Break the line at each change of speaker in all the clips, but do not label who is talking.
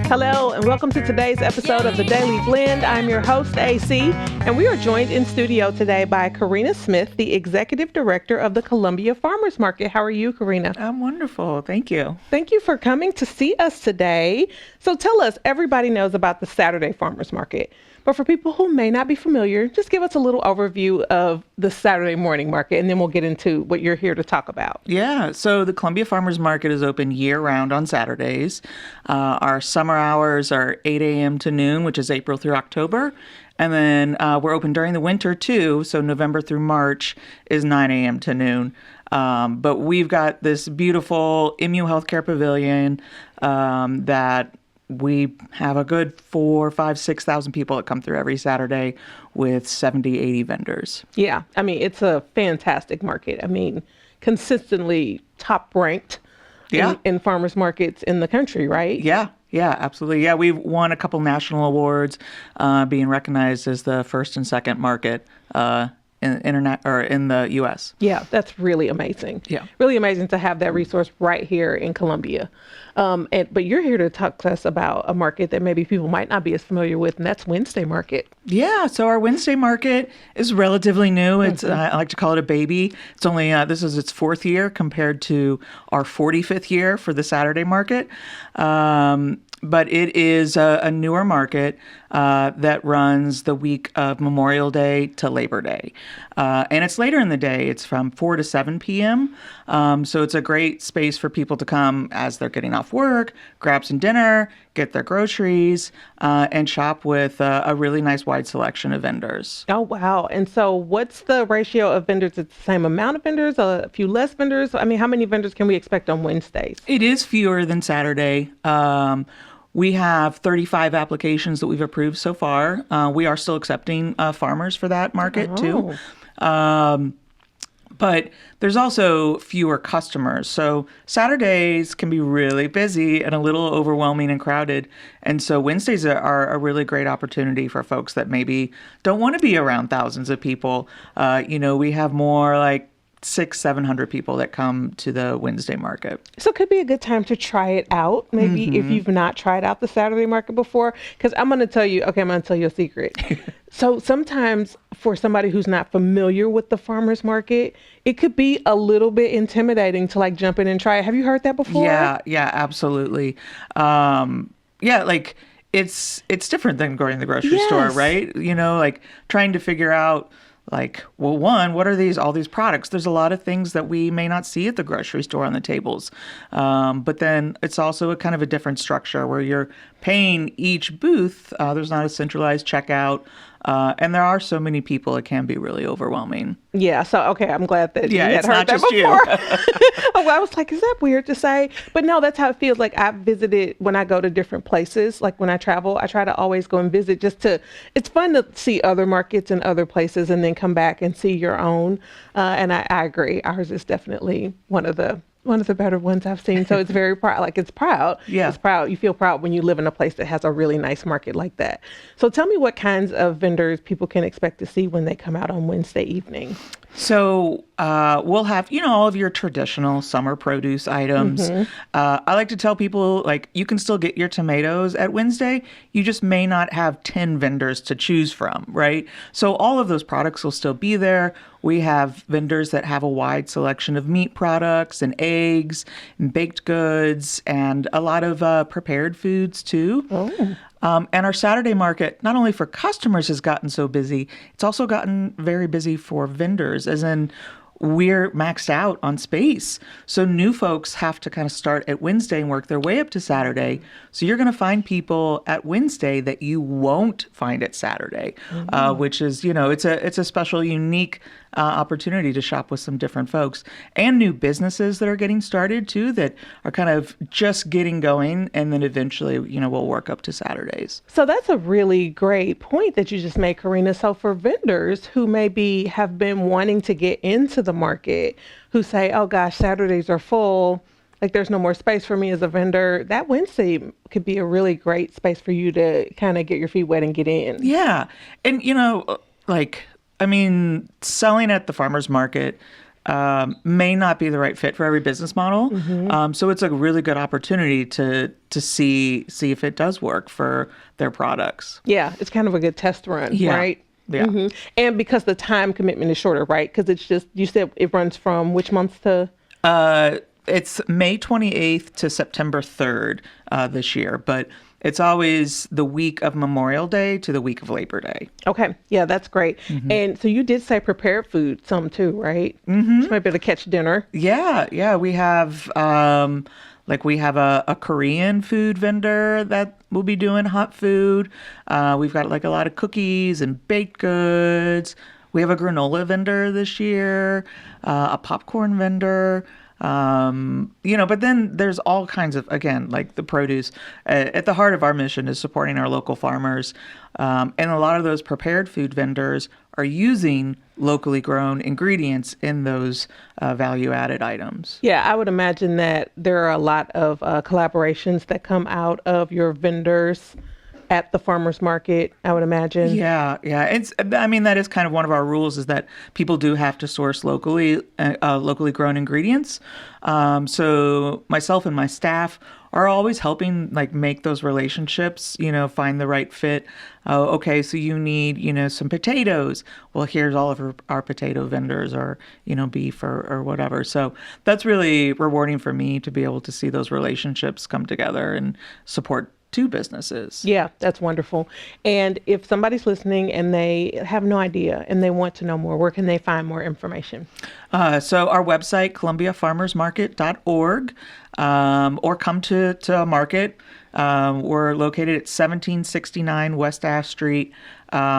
Hello, and welcome to today's episode of The Daily Blend. I'm your host, AC, and we are joined in studio today by Karina Smith, the Executive Director of the Columbia Farmers Market. How are you, Karina?
I'm wonderful. Thank you.
Thank you for coming to see us today. So tell us, everybody knows about the Saturday Farmers Market, but for people who may not be familiar, just give us a little overview of the Saturday morning market, and then we'll get into what you're here to talk about.
Yeah, so the Columbia Farmers Market is open year-round on Saturdays. Our summer hours are 8 a.m. to noon, which is April through October. And then we're open during the winter, too, so November through March is 9 a.m. to noon. But we've got this beautiful IMU Healthcare Pavilion that we have a good 4,000, 5,000, 6,000 people that come through every Saturday with 70, 80 vendors.
Yeah, I mean, it's a fantastic market. I mean, consistently top ranked in farmers markets in the country, right?
Yeah, absolutely. Yeah, we've won a couple national awards, being recognized as the first and second market in the U.S.
Yeah, that's really amazing.
Yeah.
Really amazing to have that resource right here in Columbia. But you're here to talk to us about a market that maybe people might not be as familiar with, and that's Wednesday Market.
Yeah, so our Wednesday Market is relatively new. It's I like to call it a baby. It's only this is its fourth year compared to our 45th year for the Saturday Market. But it is a newer market that runs the week of Memorial Day to Labor Day. And it's later in the day. It's from 4 to 7 p.m. So it's a great space for people to come as they're getting off work, grab some dinner, get their groceries, and shop with a really nice wide selection of vendors.
Oh, wow. And so what's the ratio of vendors? It's the same amount of vendors, a few less vendors? I mean, how many vendors can we expect on Wednesdays?
It is fewer than Saturday. We have 35 applications that we've approved so far. We are still accepting farmers for that market, too. But there's also fewer customers. So Saturdays can be really busy and a little overwhelming and crowded. And so Wednesdays are a really great opportunity for folks that maybe don't want to be around thousands of people. We have more like 600-700 people that come to the Wednesday market.
So it could be a good time to try it out, maybe if you've not tried out the Saturday market before. Because I'm going to tell you a secret. So sometimes for somebody who's not familiar with the farmer's market, it could be a little bit intimidating to like jump in and try it. Have you heard that before?
Yeah, absolutely. It's different than going to the grocery store, right? Like trying to figure out what are all these products? There's a lot of things that we may not see at the grocery store on the tables. But then it's also a kind of a different structure where you're paying each booth. There's not a centralized checkout. And there are so many people, it can be really overwhelming.
Yeah. So, okay, I'm glad that you had
it's
heard
not
that
just
before. I was like, is that weird to say? But no, that's how it feels. Like I've visited when I go to different places, like when I travel, I try to always go and visit it's fun to see other markets and other places and then come back and see your own. And I agree. Ours is definitely one of the better ones I've seen. So it's very proud. Like it's proud.
Yeah.
It's proud. You feel proud when you live in a place that has a really nice market like that. So tell me what kinds of vendors people can expect to see when they come out on Wednesday evening.
So we'll have, all of your traditional summer produce items. I like to tell people, you can still get your tomatoes at Wednesday. You just may not have 10 vendors to choose from, right? So all of those products will still be there. We have vendors that have a wide selection of meat products and eggs and baked goods and a lot of prepared foods, too.
Oh.
And our Saturday market, not only for customers, has gotten so busy, it's also gotten very busy for vendors, as in we're maxed out on space. So new folks have to kind of start at Wednesday and work their way up to Saturday. So you're going to find people at Wednesday that you won't find at Saturday, which is, it's a special, unique opportunity to shop with some different folks, and new businesses that are getting started too, that are kind of just getting going, and then eventually, we'll work up to Saturdays.
So that's a really great point that you just made, Karina. So for vendors who maybe have been wanting to get into the market, who say, oh gosh, Saturdays are full, like there's no more space for me as a vendor, that Wednesday could be a really great space for you to kind of get your feet wet and get in.
Yeah. And, selling at the farmer's market, may not be the right fit for every business model. So it's a really good opportunity to see if it does work for their products.
Yeah, it's kind of a good test run,
Yeah.
right?
Yeah.
And because the time commitment is shorter, right? Because it's just, you said it runs from which month to?
It's May 28th to September 3rd this year, but it's always the week of Memorial Day to the week of Labor Day.
Okay. Yeah, that's great. And so you did say prepared food some too, right? Mm-hmm. So might be able to catch dinner.
Yeah. We have we have a Korean food vendor that will be doing hot food. We've got like a lot of cookies and baked goods. We have a granola vendor this year, a popcorn vendor. But then there's all kinds of, again, like the produce. At the heart of our mission is supporting our local farmers. And a lot of those prepared food vendors are using locally grown ingredients in those value-added items.
Yeah, I would imagine that there are a lot of collaborations that come out of your vendors at the farmers market, I would imagine.
Yeah. That is kind of one of our rules, is that people do have to source locally grown ingredients. So myself and my staff are always helping make those relationships, find the right fit. Okay, so you need, some potatoes. Well, here's all of our potato vendors, or, beef or whatever. So that's really rewarding for me to be able to see those relationships come together and support two businesses.
Yeah, that's wonderful. And if somebody's listening and they have no idea and they want to know more, where can they find more information?
So our website, columbiafarmersmarket.org, or come to a market. We're located at 1769 West Ash Street,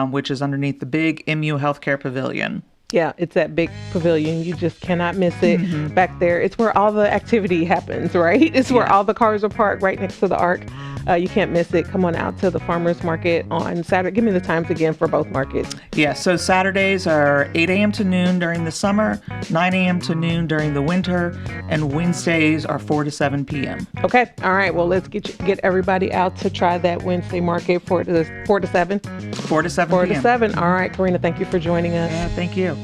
which is underneath the big MU Healthcare Pavilion.
Yeah, it's that big pavilion. You just cannot miss it back there. It's where all the activity happens, right? It's where all the cars are parked right next to the Ark. You can't miss it. Come on out to the farmers market on Saturday. Give me the times again for both markets.
Yeah, so Saturdays are 8 a.m. to noon during the summer, 9 a.m. to noon during the winter, and Wednesdays are 4 to 7 p.m.
Okay. All right. Well, let's get everybody out to try that Wednesday market 4 to 7.
4 to 7
4
p.m.
to 7. All right, Karina, thank you for joining us.
Yeah, thank you.